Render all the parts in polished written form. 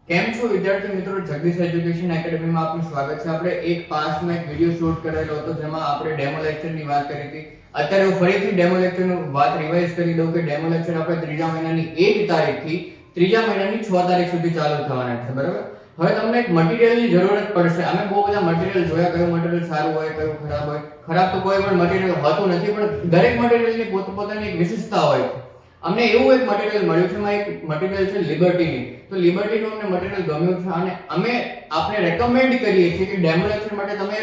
કેમ છો વિદ્યાર્થી મિત્રો, જગદીશ એજ્યુકેશન એકેડમીમાં આપનું સ્વાગત છે. આપણે એક પાસમાં એક વિડિયો શૂટ કરેલો હતો જેમાં આપણે ડેમો લેક્ચરની વાત કરી હતી. અત્યારે હું ફરીથી ડેમો લેક્ચરનું વાત રિવાઇઝ કરી દઉં કે ડેમો લેક્ચર આપણે ત્રીજા મહિનાની 1 તારીખથી ત્રીજા મહિનાની 6 તારીખ સુધી ચાલુ થવાના છે. બરાબર. હવે તમને એક મટીરીયલની જરૂરત પડશે. અમે બહુ બધા મટીરીયલ જોયા, કયું મટીરીયલ સારું હોય, કયું ખરાબ હોય. ખરાબ તો કોઈ પણ મટીરીયલ હોતું નથી, પણ દરેક મટીરીયલની પોતપોતાની એક વિશેષતા હોય છે. અમને એવું એક મટીરીયલ મળ્યું છે, એમાં એક મટીરીયલ છે લિબર્ટીની. તો લિબર્ટીનું અમને મટીરીયલ ગમ્યું છે અને અમે આપને રેકમેન્ડ કરીએ છીએ કે ડેમો લેક્ચર માટે તમે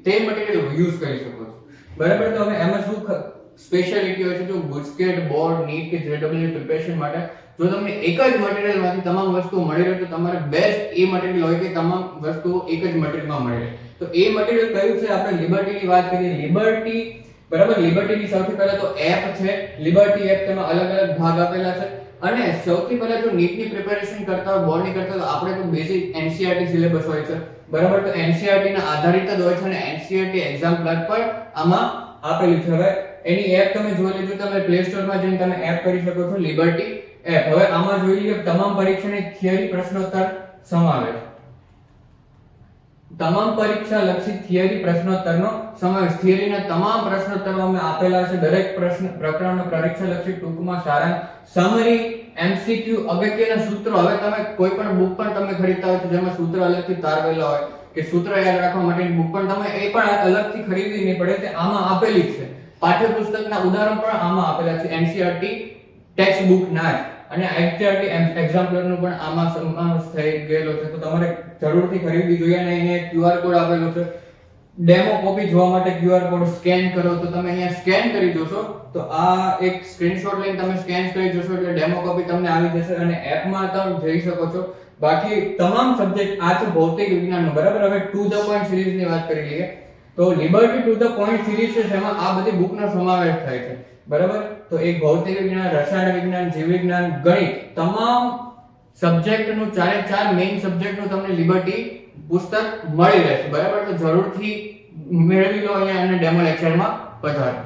તે મટીરીયલ યુઝ કરી શકો છો. બરાબર. તો હવે એમાં શું સ્પેશિયાલિટી હોય છે, જો ગુસ્કેટ, બોર્ડ, નીટ કે જેડબલ્યુ પ્રિપેરેશન માટે જો તમને એક જ મટીરીયલમાંથી તમામ વસ્તુઓ મળી રહે તો તમારે બેસ્ટ એ મટીરીયલ હોય કે તમામ વસ્તુઓ એક જ મટીરીયલમાં મળી રહે. તો એ મટીરીયલ કયું છે? આપણે લિબર્ટીની વાત કરીએ. લિબર્ટી, બરાબર. લિબર્ટીની સૌથી પહેલા તો એપ છે, લિબર્ટી એપ. તેમાં અલગ અલગ ભાગ આપેલા છે અને સૌથી પહેલા જો નીટની પ્રિપેરેશન કરતા હોય, બોર્ડની કરતા હોય, તો આપણે તો બેઝિક એનસીઈઆરટી સિલેબસ હોય છે. બરાબર. તો એનસીઈઆરટી ના આધારિત જ હોય છે અને એનસીઈઆરટી એક્ઝામ પ્લાન પર આમાં આપેલું છે. હવે એની એપ તમે જોઈ લેજો, તમે પ્લે સ્ટોર માં જઈને તમે એપ કરી શકો છો, લિબર્ટી એપ. હવે આમાં જોઈ લઈએ તમામ પરીક્ષાની થિયરી પ્રશ્નોત્તર સમાવેશ. તમામ પરીક્ષા લક્ષી થિયરી પ્રશ્નોત્તરનો સમાવેશ. થિયરીના તમામ પ્રશ્નોત્તરો અમે આપેલા છે. દરેક પ્રકરણનો પરીક્ષા લક્ષી ટૂંકમાં સારાંશ, સમરી, એમસીક્યુ, અગત્યના સૂત્રો. હવે તમે કોઈ પણ બુક પણ તમે ખરીદતા હોય તો જેમાં સૂત્ર અલગથી તારવેલા હોય કે સૂત્ર યાદ રાખવા માટેની બુક પણ તમે એ પણ અલગથી ખરીદવી નહીં પડે, તે આમાં આપેલી છે. પાઠ્યપુસ્તકના ઉદાહરણ પણ આમાં આપેલા છે, એનસીઈઆરટી ટેક્સ્ટ બુક ના જ. અને એનસીઈઆરટી એક્ઝામ્પલરનો પણ આમાં સમાવેશ થઈ ગયેલો છે. તો તમારે જરૂરથી ખરીદવી જોઈએ. અને અહીંયા ક્યુઆર કોડ આપેલો છે. ડેમો કોપી જોવા માટે ક્યુઆર કોડ સ્કેન કરો તો તમે અહીંયા સ્કેન કરી જોશો તો આ એક સ્ક્રીનશોટ લઈને તમે સ્કેન કરી જોશો એટલે ડેમો કોપી તમને આવી જશે અને એપમાં તમે જોઈ શકો છો. બાકી તમામ સબ્જેક્ટ આ છે ભૌતિક વિજ્ઞાનનો. બરાબર. હવે ટુ ધ પોઈન્ટ સિરીઝની વાત કરી લઈએ તો liberty to the point series છે, જેમાં આ બધી બુકનો સમાવેશ થાય છે. બરાબર. તો એક ભૌતિક વિજ્ઞાન, રસાયણ વિજ્ઞાન, જીવ વિજ્ઞાન, ગણિત, તમામ સબ્જેક્ટનું 4 મેઇન સબ્જેક્ટનું તમને લિબર્ટી પુસ્તક મળી રહેશે. બરાબર. તો જરૂરથી મેળવી લો અહીંયા અને ડેમો લેક્ચરમાં પધારો.